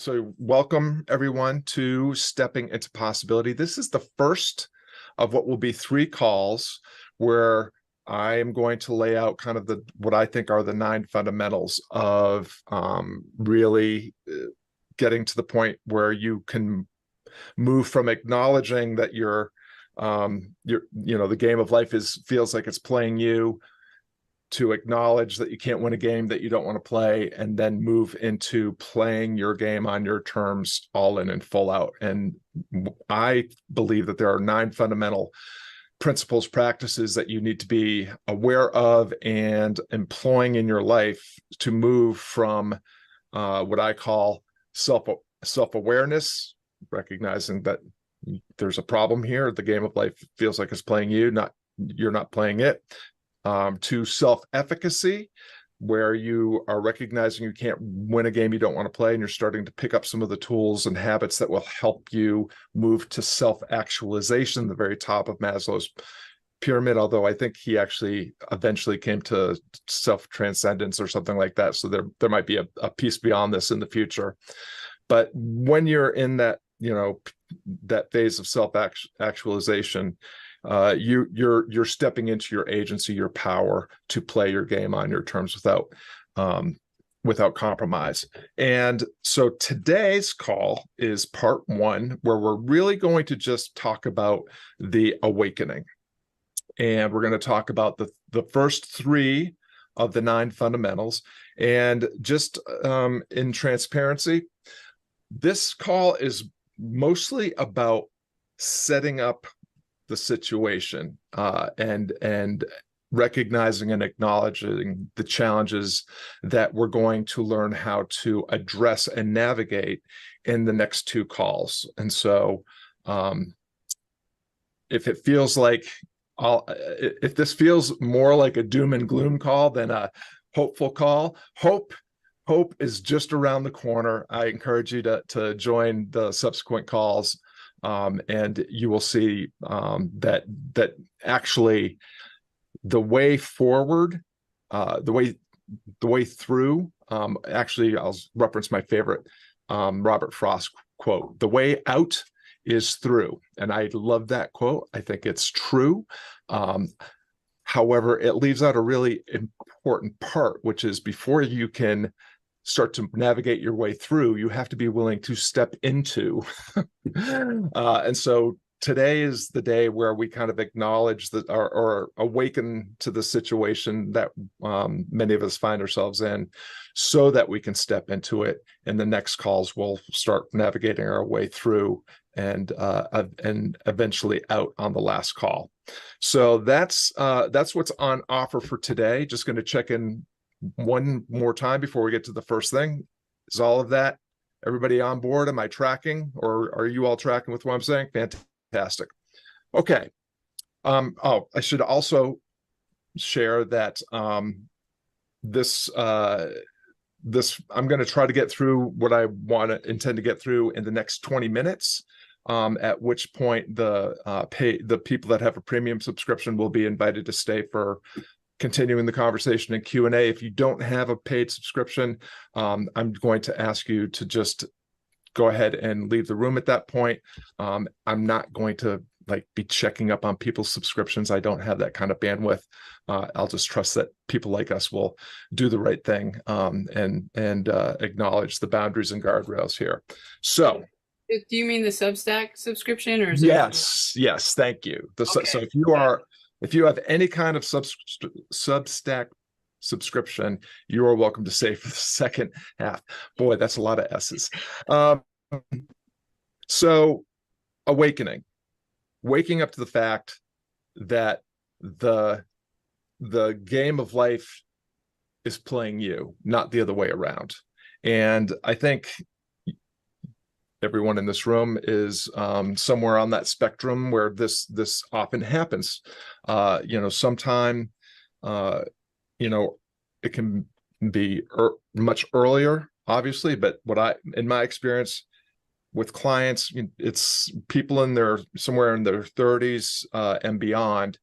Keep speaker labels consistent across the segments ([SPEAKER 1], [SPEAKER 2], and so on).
[SPEAKER 1] So welcome everyone to Stepping into Possibility. This is the first of what will be 3 calls where I am going to lay out kind of what I think are the 9 fundamentals of really getting to the point where you can move from acknowledging that the game of life feels like it's playing you, to acknowledge that you can't win a game that you don't want to play, and then move into playing your game on your terms, all in and full out. And I believe that there are 9 fundamental principles, practices that you need to be aware of and employing in your life to move from what I call self-awareness, recognizing that there's a problem here. The game of life feels like it's playing you, you're not playing it. To self-efficacy, where you are recognizing you can't win a game you don't want to play, and you're starting to pick up some of the tools and habits that will help you move to self-actualization, the very top of Maslow's pyramid, although I think he actually eventually came to self-transcendence or something like that. So there might be a piece beyond this in the future. But when you're in that, that phase of self-actualization, you're stepping into your agency, your power to play your game on your terms without compromise. And so today's call is part 1, where we're really going to just talk about the awakening. And we're going to talk about the first 3 of the 9 fundamentals. And just in transparency, this call is mostly about setting up the situation and recognizing and acknowledging the challenges that we're going to learn how to address and navigate in the next 2 calls. And so if it feels like if this feels more like a doom and gloom call than a hopeful call, hope is just around the corner. I encourage you to join the subsequent calls. And you will see that actually the way forward, the way through. Actually, I'll reference my favorite Robert Frost quote: "The way out is through," and I love that quote. I think it's true. However, it leaves out a really important part, which is before you can start to navigate your way through, you have to be willing to step into. And so today is the day where we kind of acknowledge that or awaken to the situation that many of us find ourselves in, so that we can step into it. And the next calls we'll start navigating our way through and eventually out on the last call. So that's what's on offer for today. Just going to check in one more time before we get to the first thing. Is all of that, everybody on board? Am I tracking, or are you all tracking with what I'm saying? Fantastic. Okay. I should also share that this I'm going to try to get through what I intend to get through in the next 20 minutes. At which point the people that have a premium subscription will be invited to stay for continuing the conversation in Q&A. If you don't have a paid subscription, I'm going to ask you to just go ahead and leave the room at that point. I'm not going to be checking up on people's subscriptions. I don't have that kind of bandwidth. I'll just trust that people like us will do the right thing and acknowledge the boundaries and guardrails here. So,
[SPEAKER 2] do you mean the Substack subscription, or is
[SPEAKER 1] yes, thank you.
[SPEAKER 2] Okay.
[SPEAKER 1] So if you have any kind of Substack subscription, you are welcome to stay for the second half. Boy, that's a lot of S's. So awakening, waking up to the fact that the game of life is playing you, not the other way around. And I think everyone in this room is somewhere on that spectrum where this often happens. Sometime, it can be much earlier, obviously, but in my experience with clients, it's people somewhere in their 30s and beyond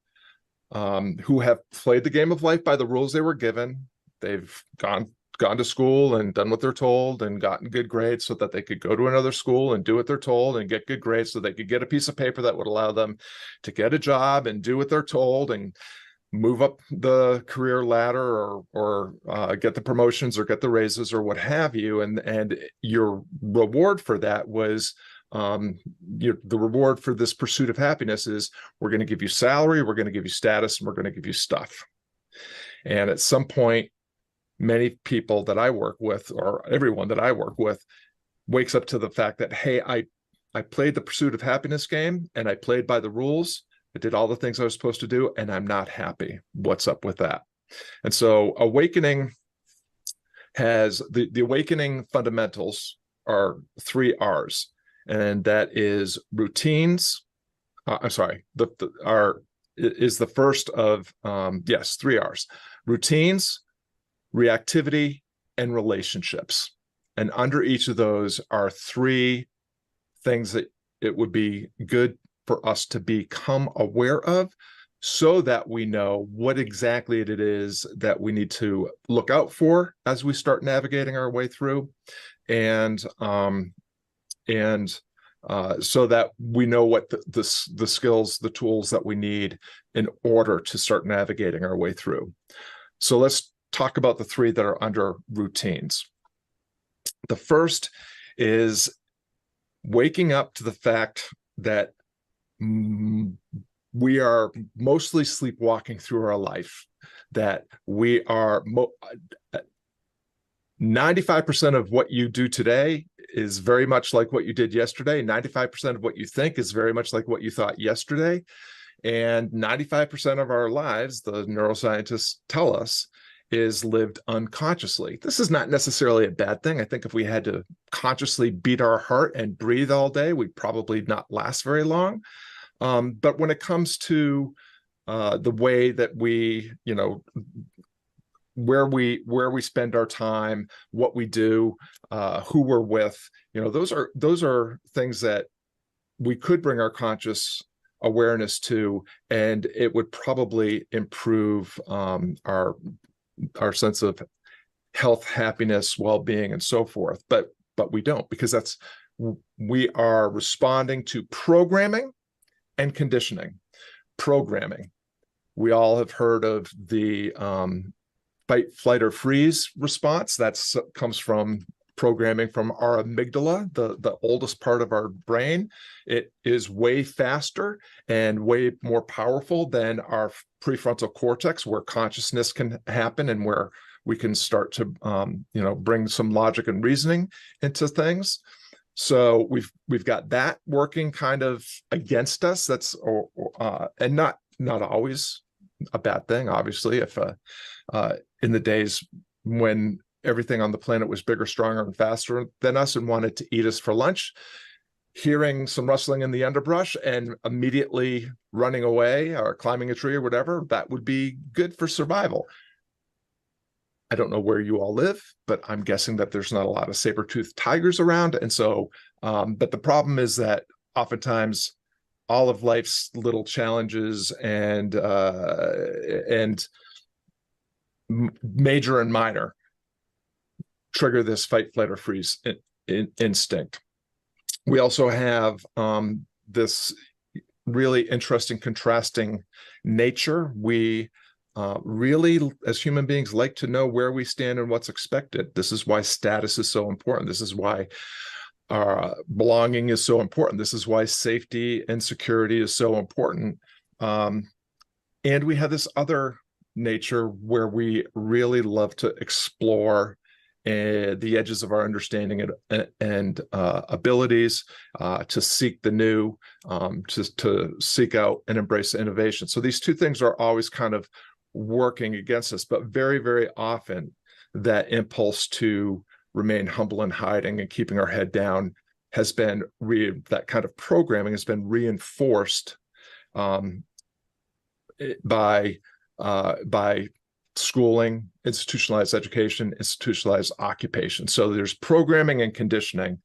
[SPEAKER 1] who have played the game of life by the rules they were given. They've gone gone to school and done what they're told and gotten good grades so that they could go to another school and do what they're told and get good grades so they could get a piece of paper that would allow them to get a job and do what they're told and move up the career ladder or get the promotions or get the raises or what have you. And your reward for that was the reward for this pursuit of happiness is we're going to give you salary, we're going to give you status, and we're going to give you stuff. And at some point, many people that I work with, or everyone that I work with, wakes up to the fact that, hey, I played the pursuit of happiness game and I played by the rules. I did all the things I was supposed to do, and I'm not happy. What's up with that? And so awakening has the awakening fundamentals are 3 R's, and that is routines. I'm sorry, is the first of, yes, 3 R's: routines, reactivity, and relationships. And under each of those are 3 things that it would be good for us to become aware of so that we know what exactly it is that we need to look out for as we start navigating our way through, and so that we know what the skills, the tools that we need in order to start navigating our way through. So let's talk about the 3 that are under routines. The first is waking up to the fact that we are mostly sleepwalking through our life, that we are 95% of what you do today is very much like what you did yesterday. 95% of what you think is very much like what you thought yesterday. And 95% of our lives, the neuroscientists tell us, is lived unconsciously. This is not necessarily a bad thing. I think if we had to consciously beat our heart and breathe all day, we'd probably not last very long. But when it comes to the way that we, where we spend our time, what we do, who we're with, those are things that we could bring our conscious awareness to, and it would probably improve our sense of health, happiness, well-being, and so forth. But we don't, because we are responding to programming and conditioning. Programming. We all have heard of the fight, flight, or freeze response. That comes from programming from our amygdala, the oldest part of our brain. It is way faster and way more powerful than our prefrontal cortex, where consciousness can happen and where we can start to bring some logic and reasoning into things. So we've got that working kind of against us. That's and not always a bad thing, obviously. If in the days when everything on the planet was bigger, stronger, and faster than us and wanted to eat us for lunch, hearing some rustling in the underbrush and immediately running away or climbing a tree or whatever, that would be good for survival. I don't know where you all live, but I'm guessing that there's not a lot of saber-toothed tigers around. And so, but the problem is that oftentimes all of life's little challenges and major and minor trigger this fight, flight, or freeze instinct. We also have this really interesting contrasting nature. We really, as human beings, like to know where we stand and what's expected. This is why status is so important. This is why belonging is so important. This is why safety and security is so important. And we have this other nature where we really love to explore the edges of our understanding and abilities, to seek the new, to seek out and embrace innovation. So these 2 things are always kind of working against us, but very, very often that impulse to remain humble and hiding and keeping our head down has been that kind of programming has been reinforced by schooling, institutionalized education, institutionalized occupation. So there's programming and conditioning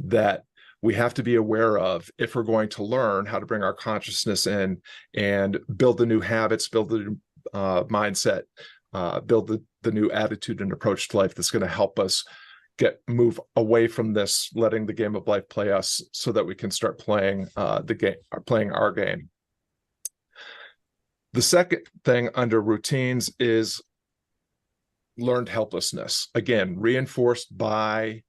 [SPEAKER 1] that we have to be aware of if we're going to learn how to bring our consciousness in and build the new habits, build the new mindset, build the new attitude and approach to life that's going to help us move away from this, letting the game of life play us, so that we can start playing the game, or playing our game. The second thing under routines is learned helplessness. Again, reinforced by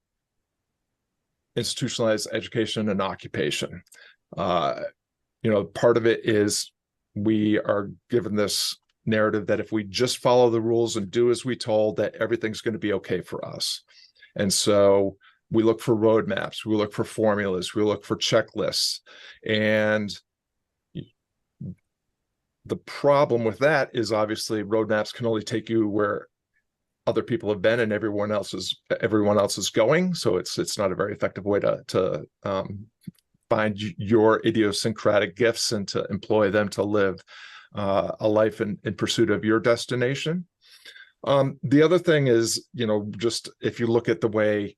[SPEAKER 1] institutionalized education and occupation. Part of it is we are given this narrative that if we just follow the rules and do as we told, that everything's going to be okay for us. And so we look for roadmaps, we look for formulas, we look for checklists. And the problem with that is, obviously, roadmaps can only take you where other people have been and everyone else is going. So it's not a very effective way to find your idiosyncratic gifts and to employ them to live a life in pursuit of your destination. The other thing is, just if you look at the way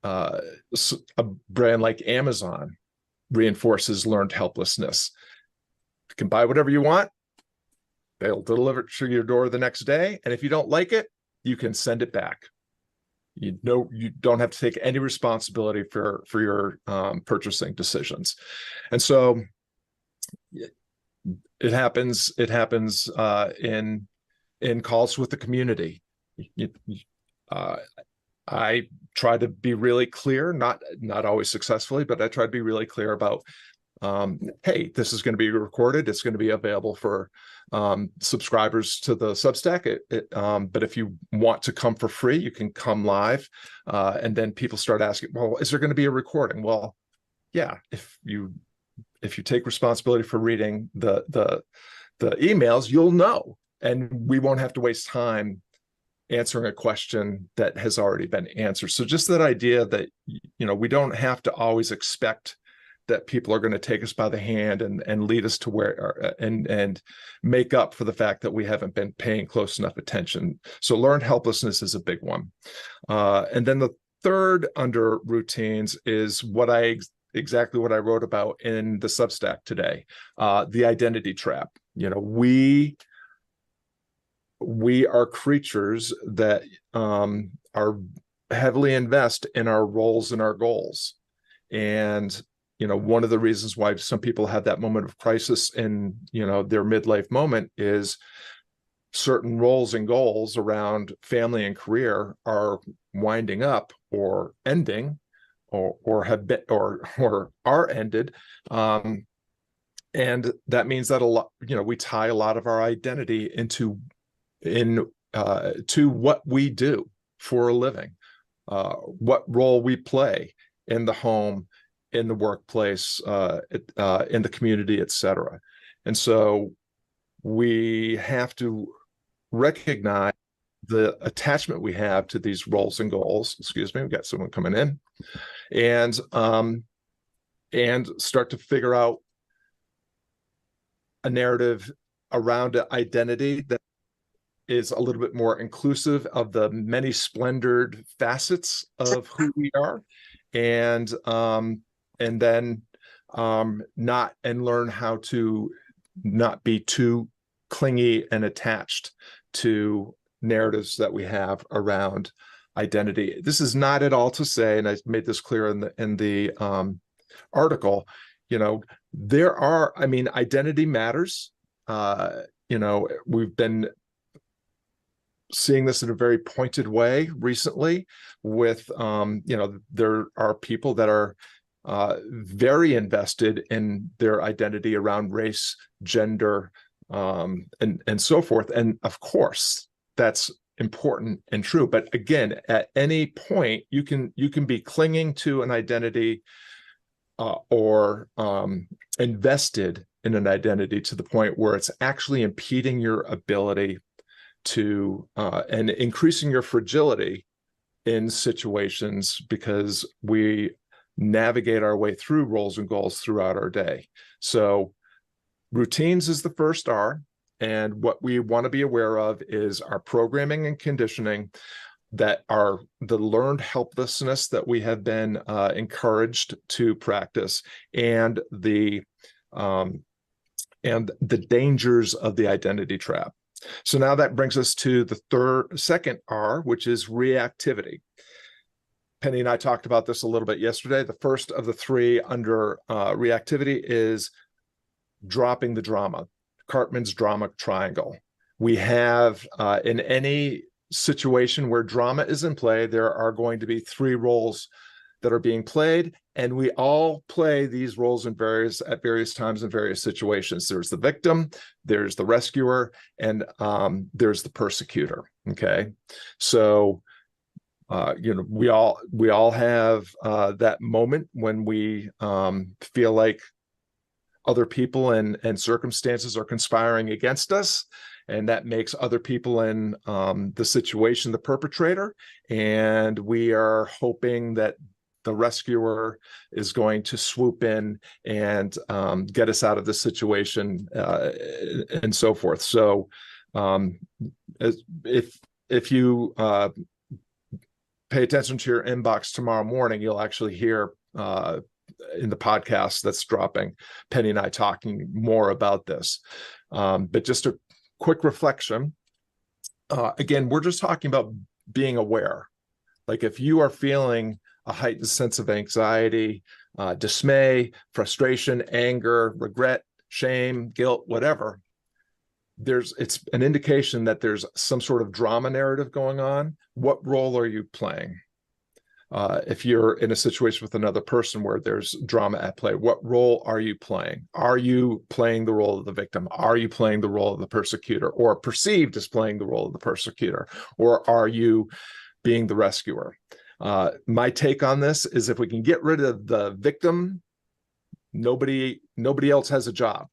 [SPEAKER 1] a brand like Amazon reinforces learned helplessness. You can buy whatever you want. They'll deliver it to your door the next day. And if you don't like it, you can send it back. You don't have to take any responsibility for your purchasing decisions. And so it happens in calls with the community. I try to be really clear, not always successfully, but I try to be really clear about, hey, this is going to be recorded. It's going to be available for subscribers to the Substack. But if you want to come for free, you can come live. And then people start asking, well, is there going to be a recording? Well, yeah, if you take responsibility for reading the emails, you'll know, and we won't have to waste time answering a question that has already been answered. So just that idea that, we don't have to always expect that people are going to take us by the hand and lead us to where, and make up for the fact that we haven't been paying close enough attention. So learned helplessness is a big one. And then the third under routines is exactly what I wrote about in the Substack today, the identity trap. We are creatures that are heavily invest in our roles and our goals. And, one of the reasons why some people have that moment of crisis in, their midlife moment is certain roles and goals around family and career are winding up or ending or have been or are ended. And that means that a lot, we tie a lot of our identity to what we do for a living, what role we play in the home, in the workplace, in the community, etc. And so we have to recognize the attachment we have to these roles and goals. Excuse me, we got someone coming in, and start to figure out a narrative around an identity that is a little bit more inclusive of the many splendored facets of who we are, and then learn how to not be too clingy and attached to narratives that we have around identity. This is not at all to say, and I made this clear in the article, identity matters. We've been seeing this in a very pointed way recently with, there are people that are very invested in their identity around race, gender, and so forth. And of course, that's important and true. But again, at any point, you can be clinging to an identity or invested in an identity to the point where it's actually impeding your ability to and increasing your fragility in situations, because we navigate our way through roles and goals throughout our day. So routines is the first R. And what we want to be aware of is our programming and conditioning that are the learned helplessness that we have been encouraged to practice, and the dangers of the identity trap. So now that brings us to the second R, which is reactivity. Penny and I talked about this a little bit yesterday. The first of the three under reactivity is dropping the drama, Cartman's drama triangle. We have in any situation where drama is in play, there are going to be three roles that are being played, and we all play these roles at various times in various situations. There's the victim, there's the rescuer, and there's the persecutor. Okay, so we all have that moment when we feel like other people and circumstances are conspiring against us, and that makes other people in the situation the perpetrator, and we are hoping that the rescuer is going to swoop in and get us out of this situation, and so forth. So if you pay attention to your inbox tomorrow morning, you'll actually hear in the podcast that's dropping, Penny and I talking more about this. But just a quick reflection. Again, we're just talking about being aware. Like if you are feeling a heightened sense of anxiety, dismay, frustration, anger, regret, shame, guilt, whatever, it's an indication that there's some sort of drama narrative going on. What role are you playing? If you're in a situation with another person where there's drama at play, what role are you playing? Are you playing the role of the victim? Are you playing the role of the persecutor, or perceived as playing the role of the persecutor? Or are you being the rescuer? My take on this is if we can get rid of the victim, nobody else has a job.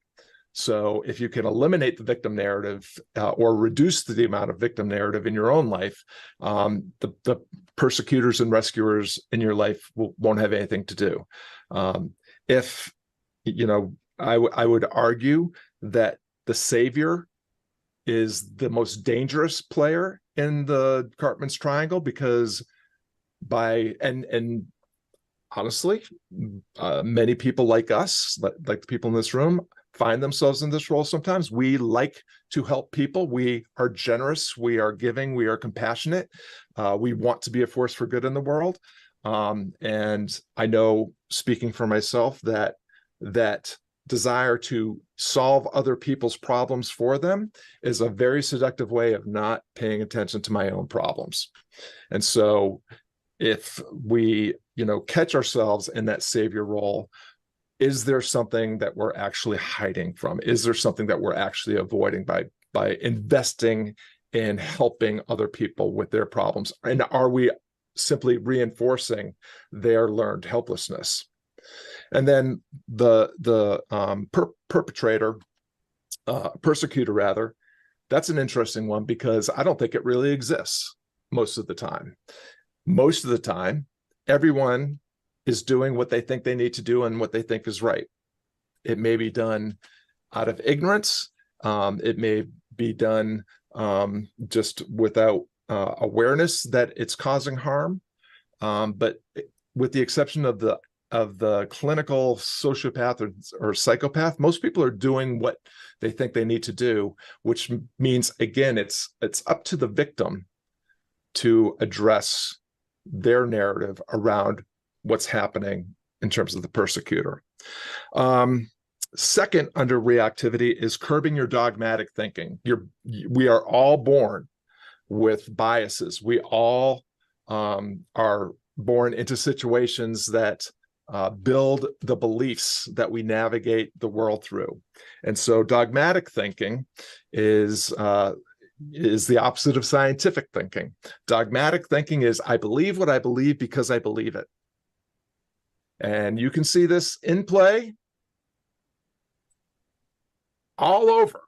[SPEAKER 1] So if you can eliminate the victim narrative or reduce the amount of victim narrative in your own life, the persecutors and rescuers in your life won't have anything to do. If, I would argue that the savior is the most dangerous player in the Cartman's triangle, because honestly, many people like us, like the people in this room, find themselves in this role sometimes. We like to help people. We are generous. We are giving. We are compassionate. We want to be a force for good in the world. And I know, speaking for myself, that desire to solve other people's problems for them is a very seductive way of not paying attention to my own problems. And so if we, catch ourselves in that savior role, is there something that we're actually hiding from? Is there something that we're actually avoiding by investing in helping other people with their problems? And are we simply reinforcing their learned helplessness? And then the persecutor rather, that's an interesting one, because I don't think it really exists most of the time. Most of the time, everyone is doing what they think they need to do and what they think is right. It may be done out of ignorance. It may be done just without awareness that it's causing harm. But with the exception of the clinical sociopath or psychopath, most people are doing what they think they need to do, which means, again, it's up to the victim to address their narrative around what's happening in terms of the persecutor. Second, under reactivity, is curbing your dogmatic thinking. We are all born with biases. We all are born into situations that build the beliefs that we navigate the world through. And so dogmatic thinking is the opposite of scientific thinking. Dogmatic thinking is, I believe what I believe because I believe it. And you can see this in play all over.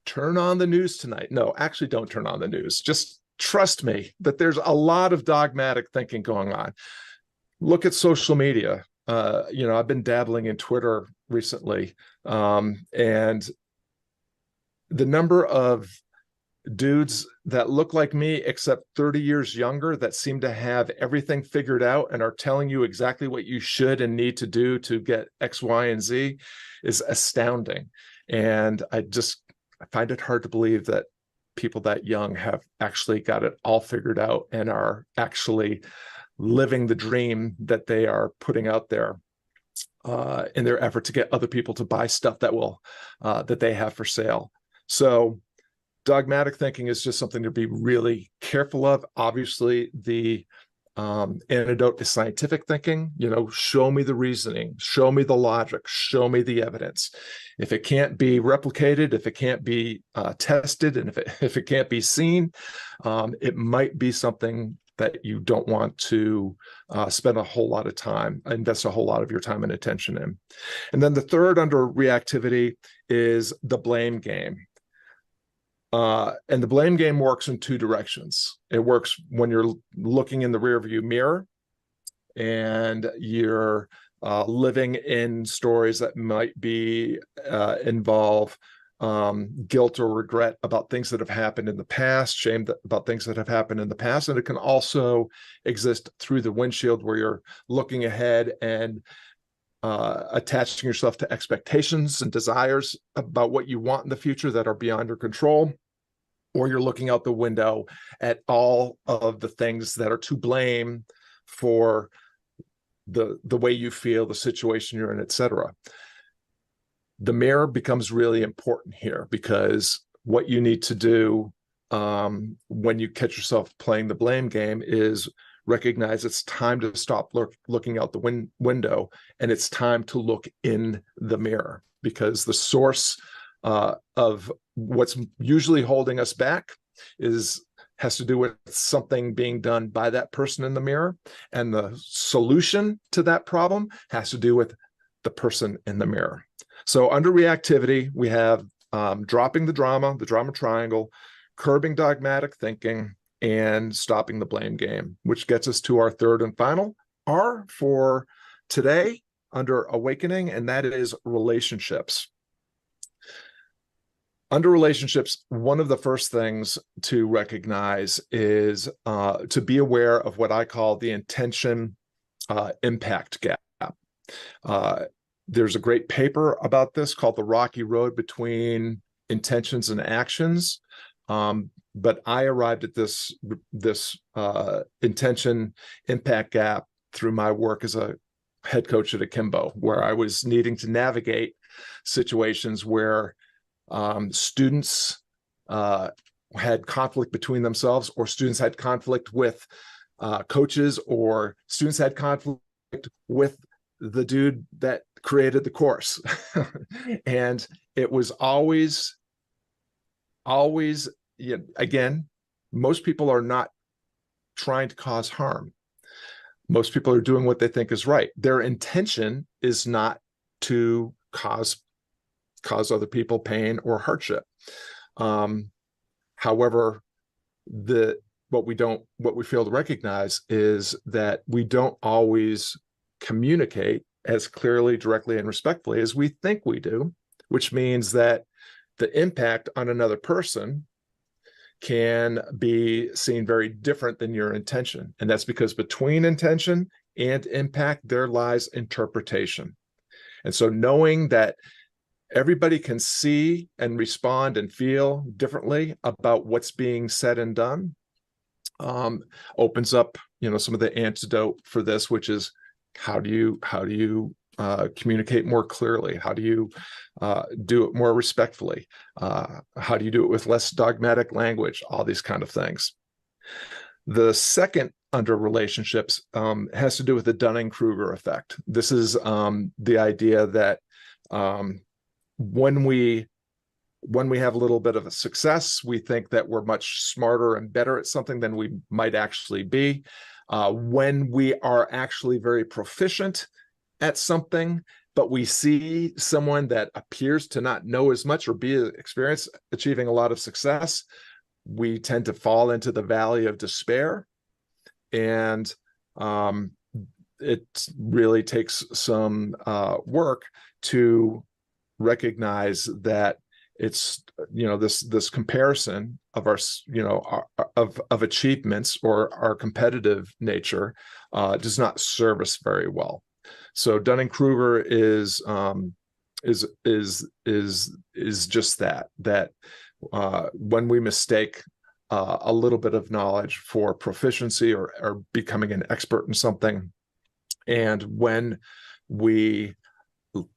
[SPEAKER 1] Turn on the news tonight. No, actually, don't turn on the news. Just trust me that there's a lot of dogmatic thinking going on. Look at social media. I've been dabbling in Twitter recently, and the number of dudes that look like me except 30 years younger that seem to have everything figured out and are telling you exactly what you should and need to do to get X, Y, and Z is astounding. And I find it hard to believe that people that young have actually got it all figured out and are actually living the dream that they are putting out there in their effort to get other people to buy stuff that they have for sale. So dogmatic thinking is just something to be really careful of. Obviously, the antidote is scientific thinking. Show me the reasoning, show me the logic, show me the evidence. If it can't be replicated, if it can't be tested, and if it can't be seen, it might be something that you don't want to spend a whole lot of time, invest a whole lot of your time and attention in. And then the third under reactivity is the blame game. And the blame game works in two directions. It works when you're looking in the rearview mirror and you're living in stories that might be involve guilt or regret about things that have happened in the past, shame about things that have happened in the past. And it can also exist through the windshield where you're looking ahead and attaching yourself to expectations and desires about what you want in the future that are beyond your control, or you're looking out the window at all of the things that are to blame for the way you feel, the situation you're in, etc. The mirror becomes really important here, because what you need to do when you catch yourself playing the blame game is recognize it's time to stop looking out the window, and it's time to look in the mirror, because the source of what's usually holding us back has to do with something being done by that person in the mirror, and the solution to that problem has to do with the person in the mirror. So under reactivity, we have dropping the drama triangle, curbing dogmatic thinking, and stopping the blame game, which gets us to our third and final R for today under awakening, and that is relationships. Under relationships, one of the first things to recognize is to be aware of what I call the intention impact gap. There's a great paper about this called The Rocky Road Between Intentions and Actions. But I arrived at this intention impact gap through my work as a head coach at Akimbo, where I was needing to navigate situations where students had conflict between themselves, or students had conflict with coaches, or students had conflict with the dude that created the course. And it was always, again, most people are not trying to cause harm. Most people are doing what they think is right. Their intention is not to cause other people pain or hardship. However, what we fail to recognize is that we don't always communicate as clearly, directly, and respectfully as we think we do, which means that the impact on another person can be seen very different than your intention. And that's because between intention and impact, there lies interpretation. And so knowing that everybody can see and respond and feel differently about what's being said and done opens up, some of the antidote for this, which is how do you communicate more clearly? How do you do it more respectfully? How do you do it with less dogmatic language? All these kind of things. The second under relationships has to do with the Dunning-Kruger effect. This is the idea that when we have a little bit of a success, we think that we're much smarter and better at something than we might actually be. When we are actually very proficient at something, but we see someone that appears to not know as much or be experienced achieving a lot of success, we tend to fall into the valley of despair. And it really takes some work to recognize that it's this comparison of our of achievements or our competitive nature does not serve us very well. So Dunning-Kruger is is just that when we mistake a little bit of knowledge for proficiency or becoming an expert in something, and when we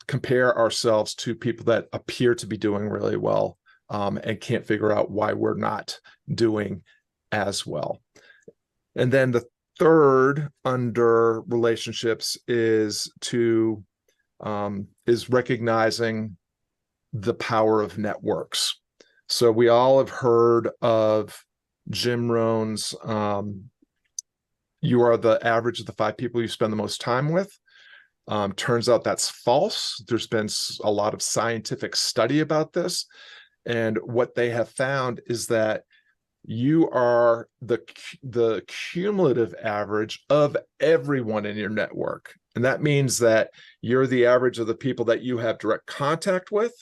[SPEAKER 1] compare ourselves to people that appear to be doing really well, and can't figure out why we're not doing as well. And then the third under relationships is recognizing the power of networks. So we all have heard of Jim Rohn's you are the average of the 5 people you spend the most time with. Turns out that's false. There's been a lot of scientific study about this. And what they have found is that you are the cumulative average of everyone in your network. And that means that you're the average of the people that you have direct contact with,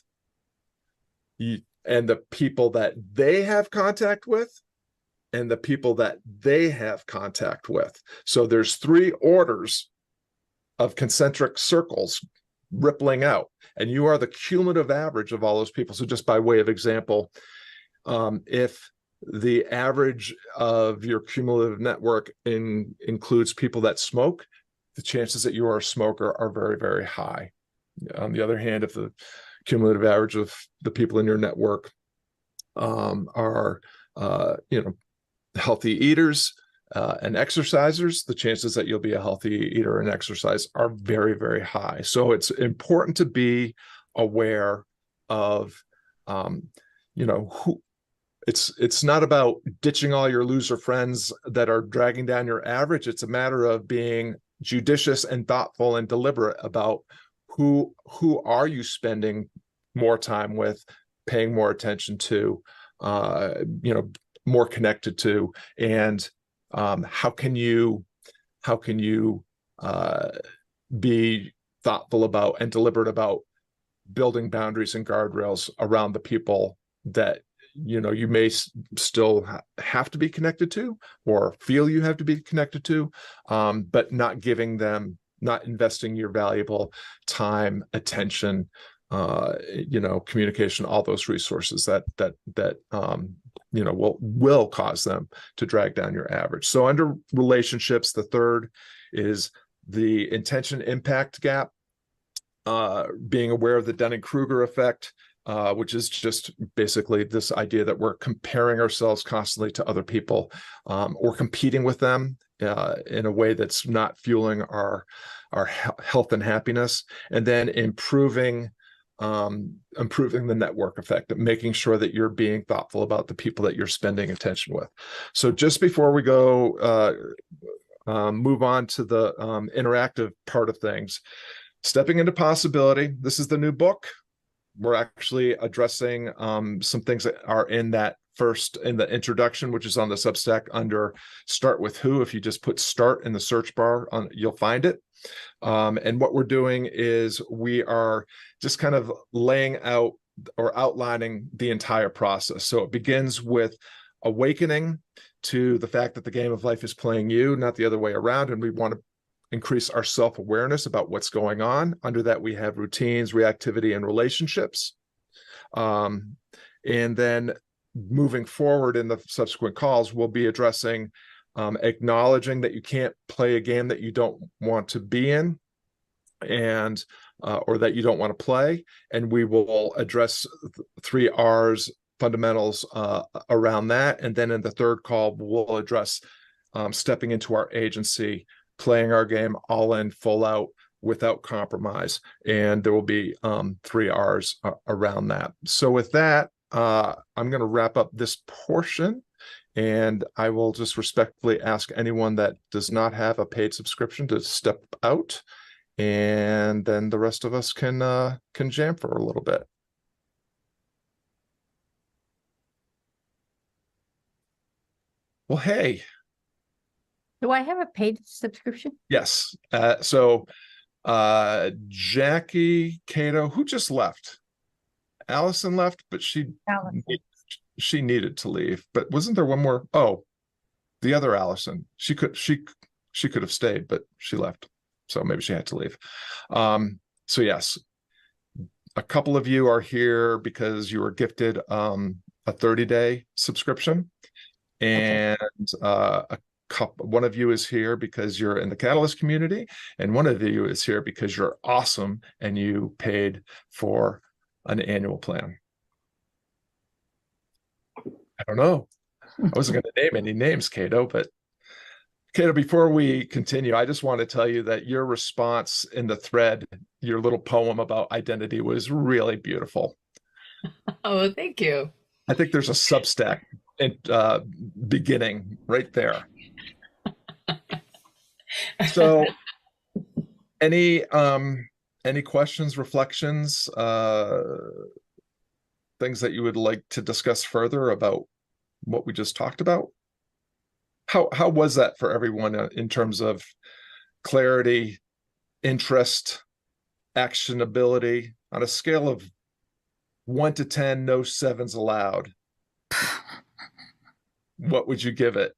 [SPEAKER 1] and the people that they have contact with, and the people that they have contact with. So there's 3 orders of concentric circles rippling out, and you are the cumulative average of all those people. So just by way of example, if the average of your cumulative network includes people that smoke, the chances that you are a smoker are very, very high. On the other hand, if the cumulative average of the people in your network are healthy eaters and exercisers, the chances that you'll be a healthy eater and exercise are very, very high. So it's important to be aware of, who. It's not about ditching all your loser friends that are dragging down your average. It's a matter of being judicious and thoughtful and deliberate about who are you spending more time with, paying more attention to, more connected to, and how can you be thoughtful about and deliberate about building boundaries and guardrails around the people that you may still have to be connected to or feel you have to be connected to, but not investing your valuable time, attention, communication, all those resources that will cause them to drag down your average. So under relationships, the third is the intention impact gap, being aware of the Dunning-Kruger effect, which is just basically this idea that we're comparing ourselves constantly to other people, or competing with them in a way that's not fueling our health and happiness. And then improving the network effect, making sure that you're being thoughtful about the people that you're spending attention with. So just before we go move on to the interactive part of things, stepping into possibility. This is the new book. We're actually addressing some things that are in the introduction, which is on the Substack under Start With Who. If you just put start in the search bar, you'll find it. And what we're doing is we are just kind of laying out or outlining the entire process. So it begins with awakening to the fact that the game of life is playing you, not the other way around. And we want to increase our self-awareness about what's going on. Under that, we have routines, reactivity, and relationships. And then moving forward in the subsequent calls, we'll be addressing acknowledging that you can't play a game that you don't want to be in, and or that you don't want to play. And we will address 3 R's fundamentals around that. And then in the third call, we'll address stepping into our agency, playing our game all in, full out, without compromise. And there will be 3 R's around that. So with that, I'm going to wrap up this portion, and I will just respectfully ask anyone that does not have a paid subscription to step out, and then the rest of us can jam for a little bit. Well, hey.
[SPEAKER 3] Do I have a paid subscription?
[SPEAKER 1] Yes. So Jackie Cato, who just left? Allison left, but she needed to leave. But wasn't there one more? Oh, the other Allison. She could have stayed, but she left. So maybe she had to leave. So yes. a couple of you are here because you were gifted a 30-day subscription, and one of you is here because you're in the Catalyst community, and one of you is here because you're awesome and you paid for an annual plan. I don't know. I wasn't going to name any names, Cato, but Cato, before we continue, I just want to tell you that your response in the thread, your little poem about identity, was really beautiful.
[SPEAKER 2] Oh, thank you.
[SPEAKER 1] I think there's a Substack beginning right there. So any questions, reflections, things that you would like to discuss further about what we just talked about? How was that for everyone in terms of clarity, interest, actionability on a scale of 1 to 10, no sevens allowed? What would you give it?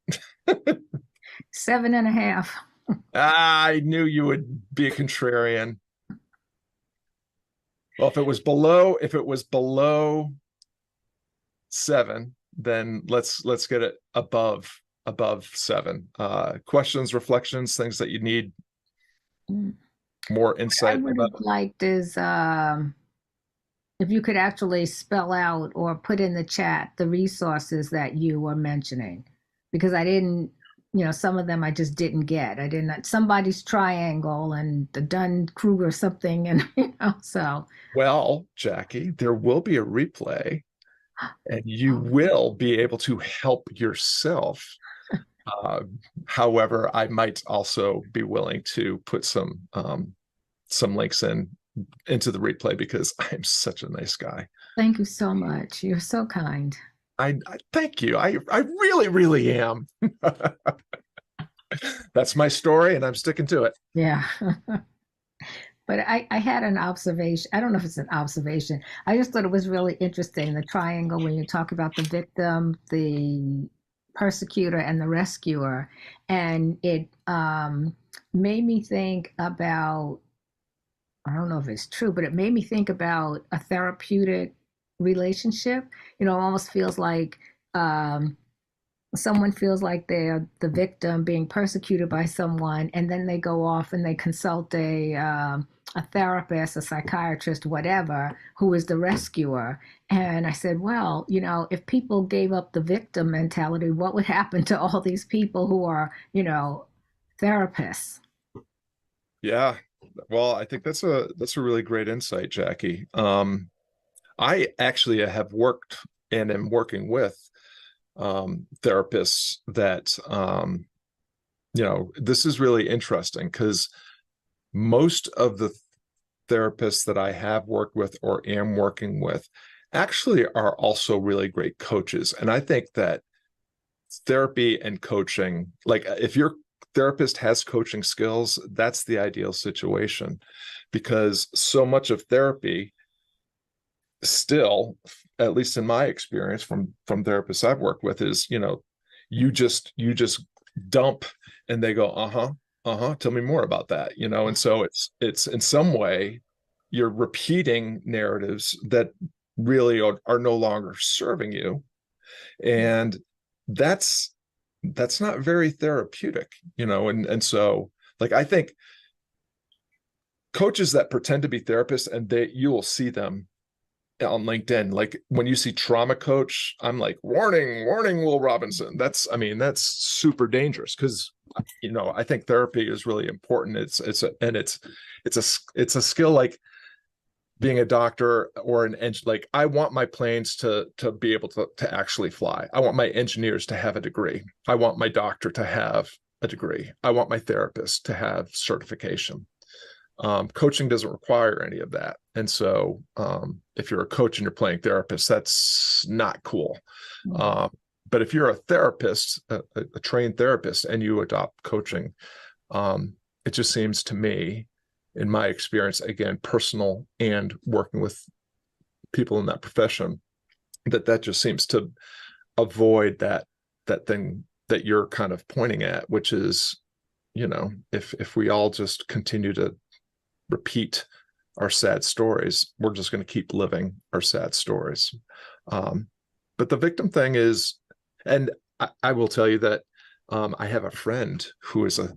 [SPEAKER 3] 7.5.
[SPEAKER 1] I knew you would be a contrarian. Well, if it was below 7, then let's get it above 7. Questions, reflections, things that you need more
[SPEAKER 3] I
[SPEAKER 1] insight
[SPEAKER 3] would
[SPEAKER 1] about.
[SPEAKER 3] have liked is if you could actually spell out or put in the chat the resources that you were mentioning, because I didn't, some of them I just didn't get. I didn't, somebody's triangle and the Dunn-Kruger something, and so.
[SPEAKER 1] Well, Jackie, there will be a replay and you will be able to help yourself. However, I might also be willing to put some links into the replay because I'm such a nice guy.
[SPEAKER 3] Thank you so much. You're so kind.
[SPEAKER 1] I thank you. I really, really am. That's my story, and I'm sticking to it.
[SPEAKER 3] Yeah. But I had an observation. I don't know if it's an observation. I just thought it was really interesting, the triangle, when you talk about the victim, the persecutor, and the rescuer. And it made me think about, I don't know if it's true, but it made me think about a therapeutic relationship. It almost feels like someone feels like they're the victim being persecuted by someone, and then they go off and they consult a therapist, a psychiatrist, whatever, who is the rescuer. And I said, well, if people gave up the victim mentality, what would happen to all these people who are, therapists?
[SPEAKER 1] Yeah. Well, I think that's a really great insight, Jackie. I actually have worked and am working with therapists that this is really interesting because most of the therapists that I have worked with or am working with actually are also really great coaches. And I think that therapy and coaching, like if your therapist has coaching skills, that's the ideal situation, because so much of therapy still, at least in my experience from therapists I've worked with, is you just dump and they go tell me more about that, and so it's in some way you're repeating narratives that really are no longer serving you, and that's not very therapeutic, and so, like, I think coaches that pretend to be therapists, and you will see them on LinkedIn, like when you see trauma coach, I'm like, warning, Will Robinson. That's super dangerous, because I think therapy is really important. It's a skill like being a doctor or an engineer. Like, I want my planes to be able to actually fly. I want my engineers to have a degree. I want my doctor to have a degree. I want my therapist to have certification. Coaching doesn't require any of that. And so if you're a coach and you're playing therapist, that's not cool. But if you're a therapist, a trained therapist, and you adopt coaching, it just seems to me, in my experience, again, personal and working with people in that profession, that just seems to avoid that thing that you're kind of pointing at, which is, if we all just continue to repeat our sad stories. We're just going to keep living our sad stories. But the victim thing is, and I will tell you that I have a friend who is a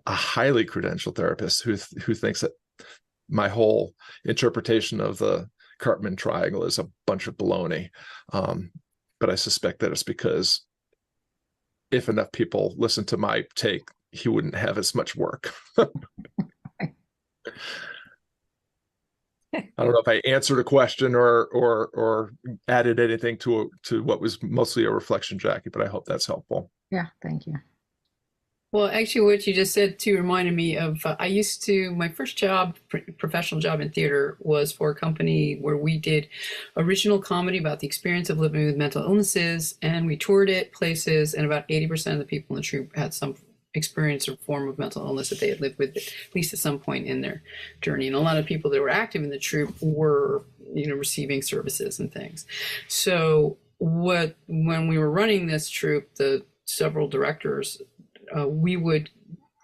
[SPEAKER 1] highly credentialed therapist who thinks that my whole interpretation of the Cartman triangle is a bunch of baloney. But I suspect that it's because if enough people listen to my take, he wouldn't have as much work. I don't know if I answered a question or added anything to what was mostly a reflection, Jackie, but I hope that's helpful.
[SPEAKER 3] Yeah, thank you.
[SPEAKER 2] Well, actually, what you just said too reminded me of I used to, my first job, professional job in theater was for a company where we did original comedy about the experience of living with mental illnesses, and we toured it places, and about 80% of the people in the troupe had some experience or form of mental illness that they had lived with at least at some point in their journey. And a lot of people that were active in the troupe were, receiving services and things. So when we were running this troupe, the several directors, we would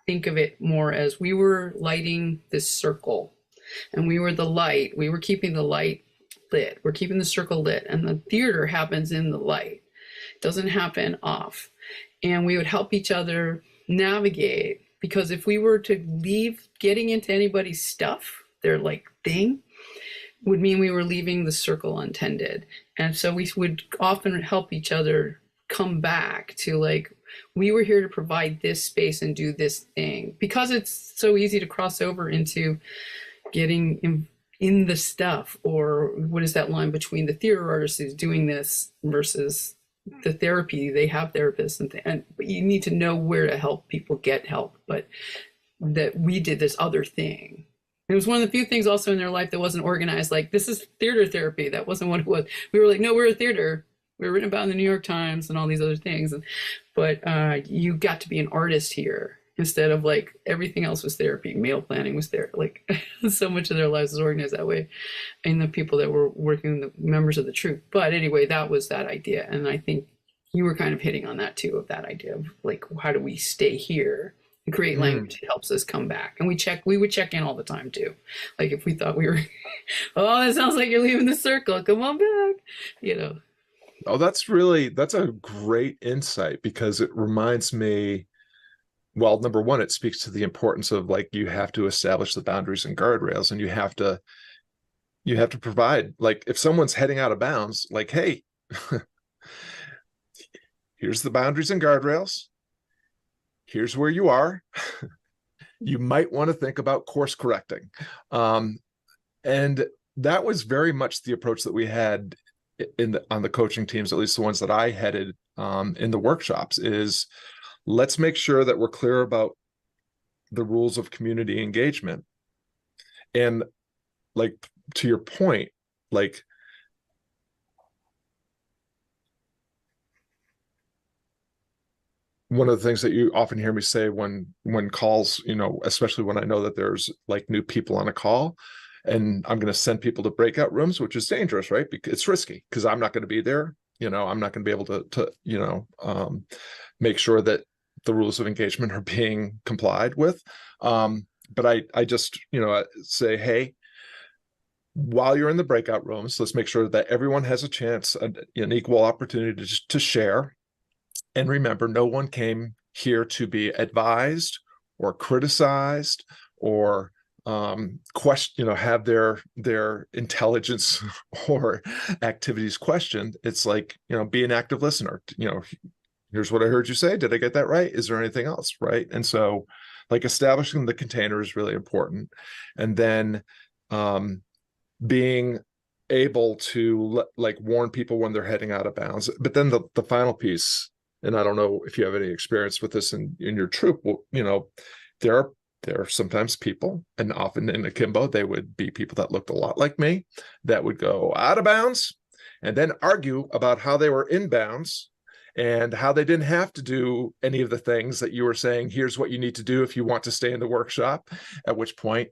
[SPEAKER 2] think of it more as we were lighting this circle, and we were the light. We were keeping the light lit. We're keeping the circle lit, and the theater happens in the light. It doesn't happen off. And we would help each other navigate, because if we were to leave getting into anybody's stuff, their thing, would mean we were leaving the circle untended. And so we would often help each other come back to we were here to provide this space and do this thing, because it's so easy to cross over into getting in the stuff, or what is that line between the theater artist who's doing this versus the therapy. They have therapists but you need to know where to help people get help, but that we did this other thing. It was one of the few things also in their life that wasn't organized, this is theater therapy. That wasn't what it was. We were no, we're a theater. We were written about in the New York Times and all these other things. But you got to be an artist here instead of everything else was therapy. Meal planning was there. So much of their lives was organized that way. And the people that were working, the members of the troupe. But anyway, that was that idea. And I think you were kind of hitting on that too, of that idea of how do we stay here and create language that helps us come back. And we would check in all the time too. If we thought we were, oh, that sounds like you're leaving the circle. Come on back,
[SPEAKER 1] Oh, that's a great insight, because it reminds me, well, number one, it speaks to the importance of you have to establish the boundaries and guardrails, and you have to provide, if someone's heading out of bounds, hey, here's the boundaries and guardrails. Here's where you are. You might want to think about course correcting. And that was very much the approach that we had on the coaching teams, at least the ones that I headed in the workshops, is let's make sure that we're clear about the rules of community engagement. And to your point, one of the things that you often hear me say when calls, especially when I know that there's new people on a call, and I'm going to send people to breakout rooms, which is dangerous, right? Because it's risky, because I'm not going to be there. I'm not going to be able to make sure that the rules of engagement are being complied with. But I just, say, hey, while you're in the breakout rooms, let's make sure that everyone has a chance, an equal opportunity to share. And remember, no one came here to be advised or criticized or have their intelligence or activities questioned. It's be an active listener. Here's what I heard you say. Did I get that right? Is there anything else? Right. And so establishing the container is really important. And then being able to warn people when they're heading out of bounds. But then the final piece, and I don't know if you have any experience with this in your troupe, there are sometimes people, and often in akimbo, they would be people that looked a lot like me, that would go out of bounds and then argue about how they were in bounds and how they didn't have to do any of the things that you were saying, here's what you need to do if you want to stay in the workshop, at which point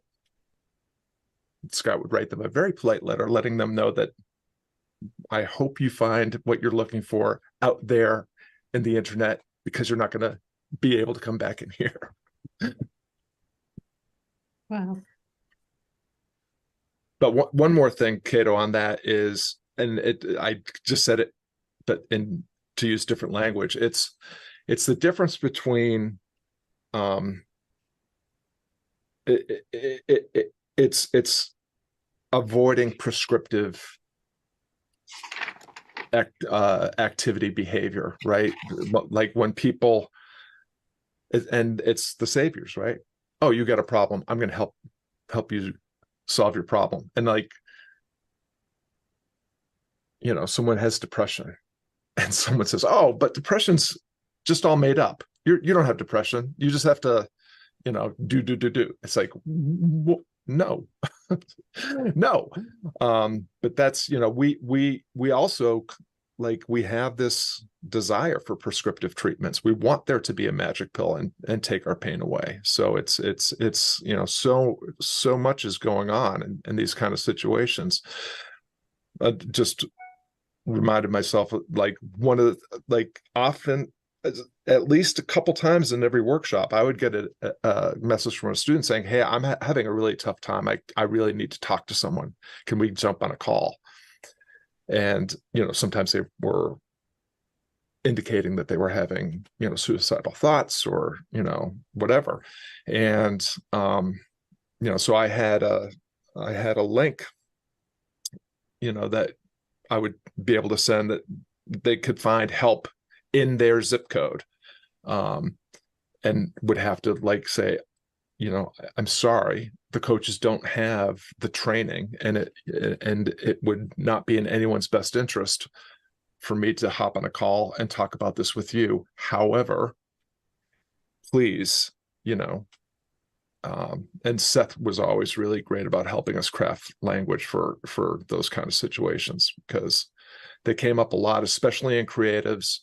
[SPEAKER 1] Scott would write them a very polite letter letting them know that I hope you find what you're looking for out there in the internet, because you're not going to be able to come back in here.
[SPEAKER 3] Wow.
[SPEAKER 1] But one more thing, Cato, on that is, and I just said it, but to use different language, it's the difference between it's avoiding prescriptive activity behavior, right? Like when people, and it's the saviors, right? Oh, you got a problem, I'm going to help you solve your problem. And like, someone has depression and someone says, oh, but depression's just all made up. You don't have depression, you just have to do. It's like, no. No. But that's, we also, like, we have this desire for prescriptive treatments. We want there to be a magic pill and take our pain away. So it's so much is going on in these kind of situations. Just reminded myself, like, one of the, like, often, at least a couple times in every workshop, I would get a message from a student saying, hey, I'm having a really tough time. I really need to talk to someone. Can we jump on a call? And, sometimes they were indicating that they were having, suicidal thoughts or, whatever. And, so I had a link, that I would be able to send, that they could find help in their zip code, and would have to, like, say, I'm sorry, the coaches don't have the training, and it would not be in anyone's best interest for me to hop on a call and talk about this with you. However, please, and Seth was always really great about helping us craft language for those kind of situations, because they came up a lot, especially in creatives.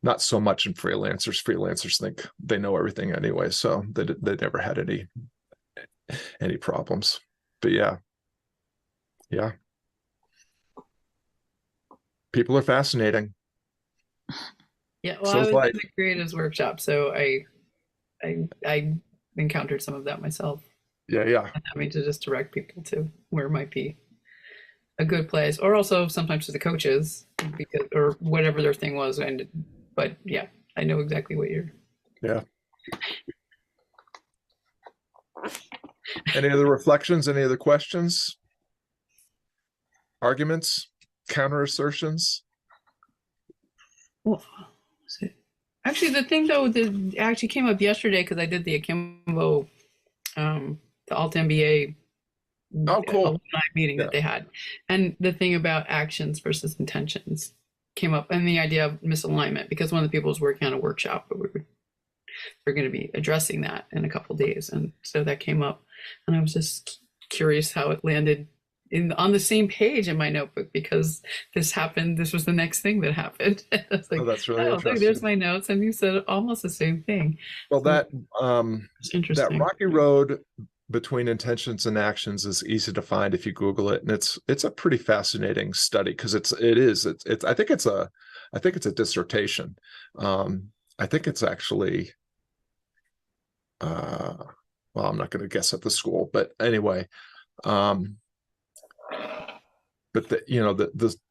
[SPEAKER 1] Not so much in freelancers. Freelancers think they know everything anyway, so they never had any problems. But yeah, people are fascinating.
[SPEAKER 2] Yeah, well,
[SPEAKER 1] So
[SPEAKER 2] I
[SPEAKER 1] it's
[SPEAKER 2] was
[SPEAKER 1] like,
[SPEAKER 2] in the creatives workshop, so I encountered some of that myself,
[SPEAKER 1] yeah.
[SPEAKER 2] and having to just direct people to where might be a good place, or also sometimes to the coaches, because, or whatever their thing was. But yeah, I know exactly what you're.
[SPEAKER 1] Yeah. Any other reflections? Any other questions? Arguments? Counter assertions?
[SPEAKER 2] Well, actually, the thing though that actually came up yesterday, because I did the Akimbo, the Alt MBA
[SPEAKER 1] Oh, cool.
[SPEAKER 2] alumni meeting that they had, and the thing about actions versus intentions came up, and the idea of misalignment, because one of the people was working on a workshop, but we're going to be addressing that in a couple of days, and so that came up, and I was just curious how it landed on the same page in my notebook, because this happened. This was the next thing that happened. I was like,
[SPEAKER 1] Oh, that's really
[SPEAKER 2] oh,
[SPEAKER 1] interesting.
[SPEAKER 2] look, there's my notes, and you said almost the same thing.
[SPEAKER 1] Well,
[SPEAKER 2] So
[SPEAKER 1] that
[SPEAKER 2] interesting.
[SPEAKER 1] rocky road between intentions and actions is easy to find if you Google it, and it's a pretty fascinating study, because it's I think it's a dissertation. I think it's actually, well, I'm not going to guess at the school, but anyway, but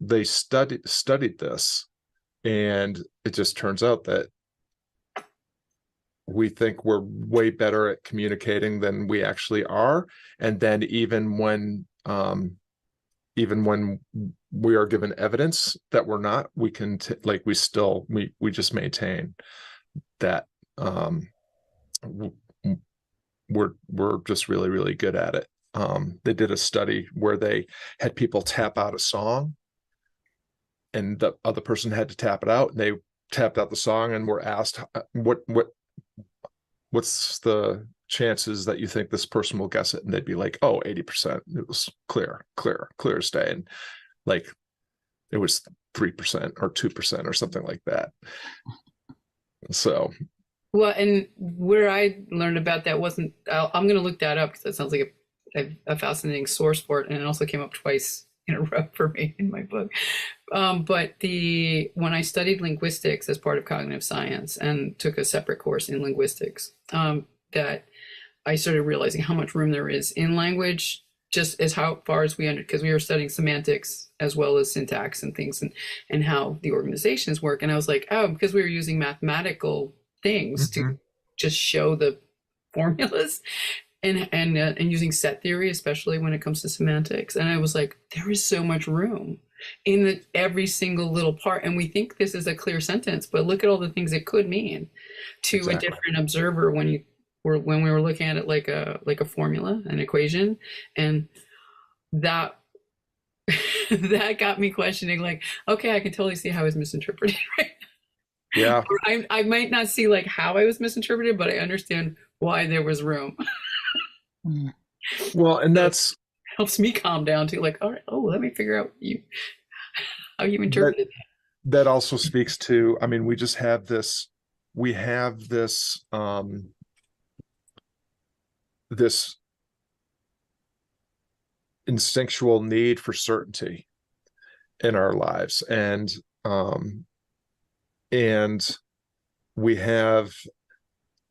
[SPEAKER 1] they studied this, and it just turns out that we think we're way better at communicating than we actually are. And then even when we are given evidence that we're not, we can we just maintain that we're just really, really good at it. They did a study where they had people tap out a song, and the other person had to tap it out, and they tapped out the song and were asked, what's the chances that you think this person will guess it? And they'd be like, oh, 80%. It was clear as day. And like, it was 3% or 2% or something like that. So,
[SPEAKER 2] well, and where I learned about that wasn't, I'm going to look that up, because that sounds like a fascinating source for it. And it also came up twice in a row for me in my book. But when I studied linguistics as part of cognitive science and took a separate course in linguistics, that I started realizing how much room there is in language, just as how far as because we were studying semantics as well as syntax and things, and how the organizations work. And I was like, oh, because we were using mathematical things to just show the formulas, and using set theory, especially when it comes to semantics. And I was like, there is so much room in every single little part. And we think this is a clear sentence, but look at all the things it could mean to a different observer when we were looking at it like a formula, an equation. And that that got me questioning, like, okay, I can totally see how I was misinterpreted, right?
[SPEAKER 1] Yeah.
[SPEAKER 2] I might not see like how I was misinterpreted, but I understand why there was room.
[SPEAKER 1] Well, and that's
[SPEAKER 2] helps me calm down too. Like, all right, let me figure out how you interpreted that.
[SPEAKER 1] That also speaks to, I mean, we have this this instinctual need for certainty in our lives, and we have,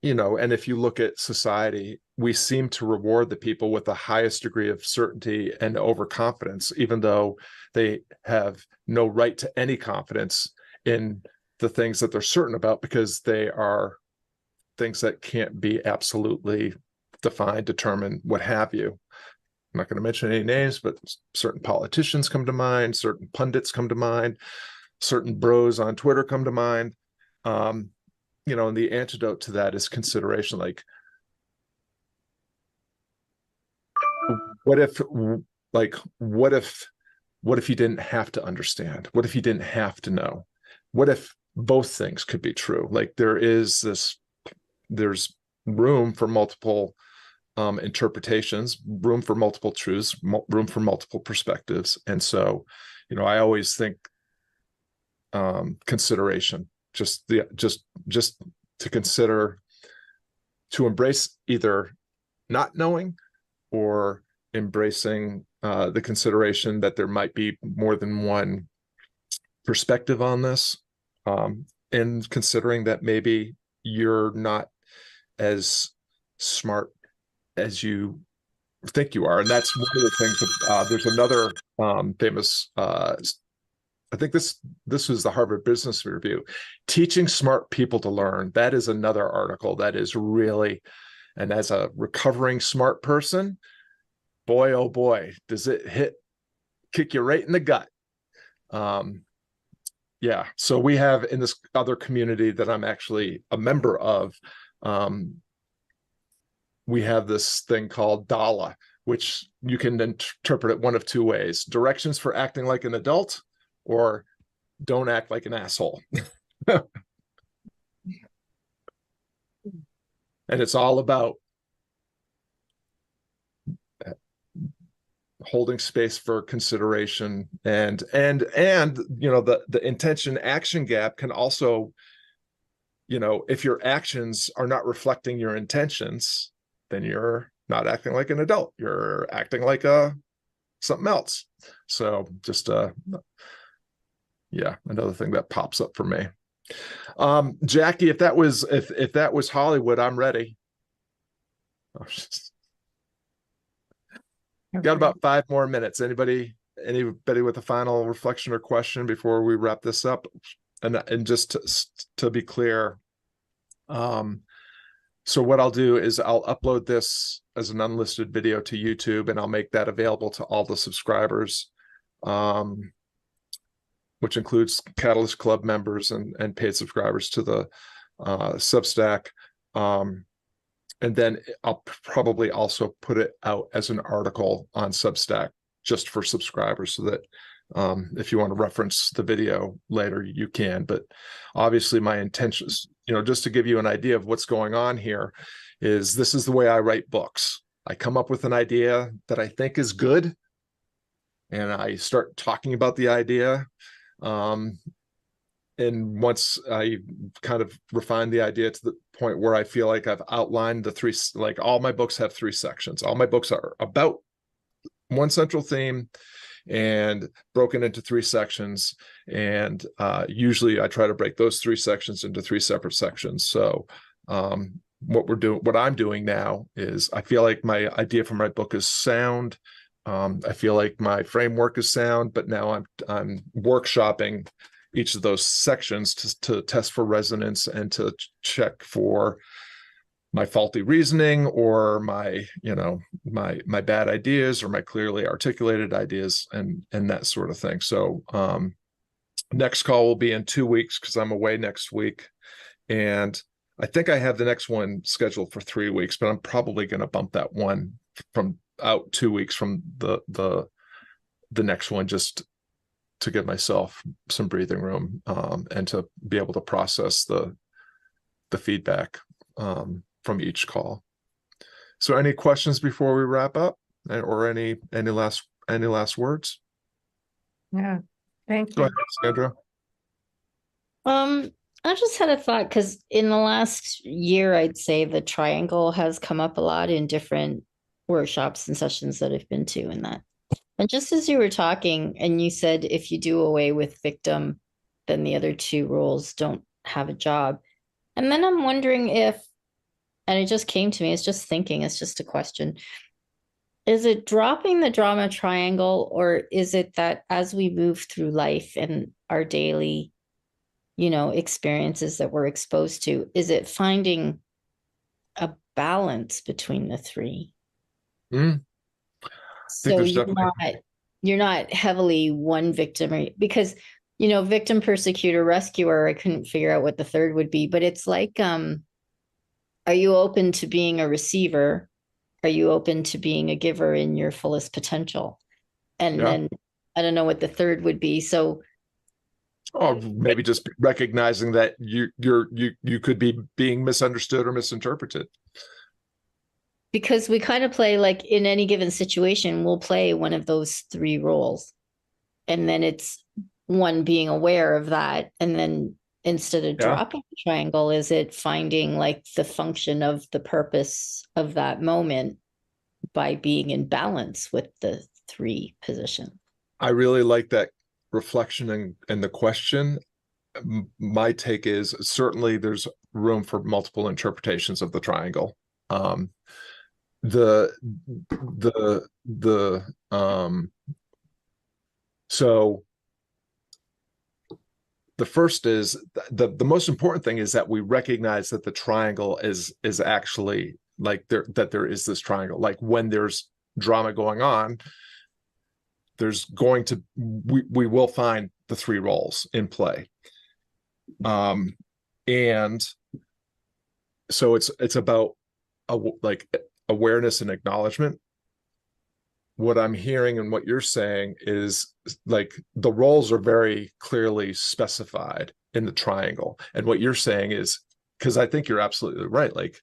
[SPEAKER 1] and if you look at society, we seem to reward the people with the highest degree of certainty and overconfidence, even though they have no right to any confidence in the things that they're certain about, because they are things that can't be absolutely defined, determined, what have you. I'm not going to mention any names, but certain politicians come to mind, certain pundits come to mind, certain bros on Twitter come to mind. And the antidote to that is consideration. Like, what if you didn't have to understand? What if you didn't have to know? What if both things could be true? Like, there's room for multiple interpretations, room for multiple truths, room for multiple perspectives. And so, I always think consideration, just to consider, to embrace either not knowing or embracing the consideration that there might be more than one perspective on this, and considering that maybe you're not as smart as you think you are. And that's one of the things. There's another famous, I think this was the Harvard Business Review, teaching smart people to learn. That is another article that is really, and as a recovering smart person, boy, oh boy, does it kick you right in the gut. Yeah. So we have, in this other community that I'm actually a member of, we have this thing called DALA, which you can interpret it one of two ways: directions for acting like an adult, or don't act like an asshole. And it's all about holding space for consideration, and the intention action gap can also, if your actions are not reflecting your intentions, then you're not acting like an adult, you're acting like something else. So just another thing that pops up for me. Jackie, if that was Hollywood, I'm ready. Got about 5 more minutes. Anybody with a final reflection or question before we wrap this up? And just to be clear, so what I'll do is I'll upload this as an unlisted video to YouTube, and I'll make that available to all the subscribers, which includes Catalyst Club members and paid subscribers to the Substack. And then I'll probably also put it out as an article on Substack just for subscribers, so that if you want to reference the video later, you can. But obviously my intentions, just to give you an idea of what's going on here, is this is the way I write books. I come up with an idea that I think is good, and I start talking about the idea. And once I kind of refine the idea to the point where I feel like I've outlined the three, like all my books have 3 sections. All my books are about one central theme and broken into 3 sections. And usually I try to break those 3 sections into 3 separate sections. So what I'm doing now is I feel like my idea for my book is sound. I feel like my framework is sound, but now I'm workshopping each of those sections to test for resonance and to check for my faulty reasoning or my my bad ideas or my clearly articulated ideas and that sort of thing. So next call will be in 2 weeks because I'm away next week, and I think I have the next one scheduled for 3 weeks, but I'm probably going to bump that one from out 2 weeks from the next one, just to give myself some breathing room and to be able to process the feedback from each call. So any questions before we wrap up, or any last words?
[SPEAKER 4] Yeah, thank
[SPEAKER 1] Go
[SPEAKER 4] you.
[SPEAKER 1] ahead, Sandra.
[SPEAKER 5] I just had a thought because in the last year, I'd say the triangle has come up a lot in different workshops and sessions that I've been to and that. And just as you were talking and you said, if you do away with victim, then the other two roles don't have a job. And then I'm wondering if, and it just came to me, it's just thinking, it's just a question. Is it dropping the drama triangle, or is it that as we move through life and our daily, experiences that we're exposed to, is it finding a balance between the three? So you're not heavily one victim, because victim, persecutor, rescuer, I couldn't figure out what the third would be, but it's like, are you open to being a receiver? Are you open to being a giver in your fullest potential? And then I don't know what the third would be. So
[SPEAKER 1] maybe just recognizing that you could be being misunderstood or misinterpreted.
[SPEAKER 5] Because we kind of play, like, in any given situation, we'll play one of those three roles. And then it's one being aware of that. And then instead of dropping the triangle, is it finding like the function of the purpose of that moment by being in balance with the three position?
[SPEAKER 1] I really like that reflection and the question. My take is certainly there's room for multiple interpretations of the triangle. So the first is the most important thing is that we recognize that the triangle is actually like there is this triangle. Like when there's drama going on, there's going to we will find the three roles in play. And so it's about like awareness and acknowledgement. What I'm hearing and what you're saying is like the roles are very clearly specified in the triangle. And what you're saying is, because I think you're absolutely right, like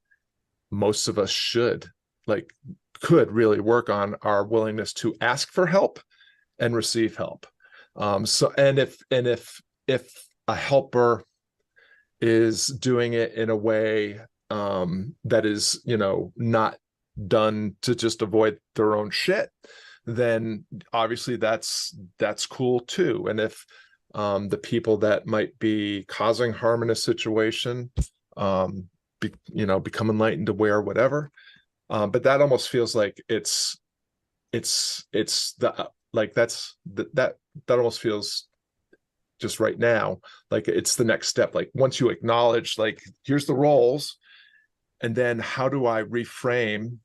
[SPEAKER 1] most of us could really work on our willingness to ask for help and receive help. So if a helper is doing it in a way that is, not done to just avoid their own shit, then obviously that's cool too. And if the people that might be causing harm in a situation become enlightened, aware, whatever, but that almost feels like it's the like that almost feels just right now like it's the next step. Like once you acknowledge, like, here's the roles, and then how do I reframe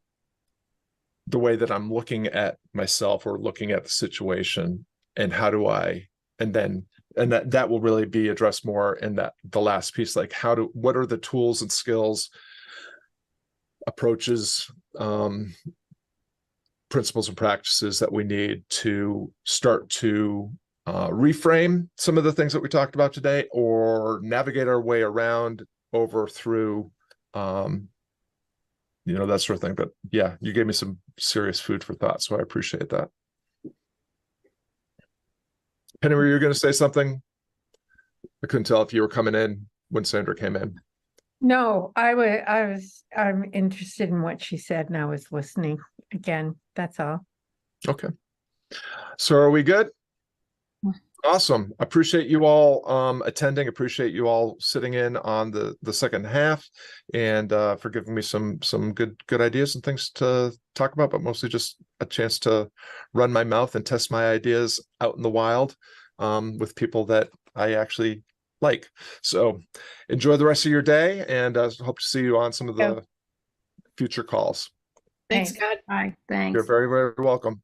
[SPEAKER 1] the way that I'm looking at myself or looking at the situation, and how do I, and that will really be addressed more in the last piece, like what are the tools and skills, approaches, principles and practices that we need to start to reframe some of the things that we talked about today, or navigate our way around over through that sort of thing. But yeah, you gave me some serious food for thought, so I appreciate that. Penny, were you going to say something? I couldn't tell if you were coming in when Sandra came in.
[SPEAKER 4] No, I'm interested in what she said and I was listening again. That's all.
[SPEAKER 1] Okay. So are we good? Awesome. Appreciate you all attending. Appreciate you all sitting in on the second half, and for giving me some good ideas and things to talk about, but mostly just a chance to run my mouth and test my ideas out in the wild with people that I actually like. So enjoy the rest of your day, and hope to see you on some of the future calls.
[SPEAKER 2] Thanks, Scott.
[SPEAKER 3] Bye. Thanks.
[SPEAKER 1] You're very, very welcome.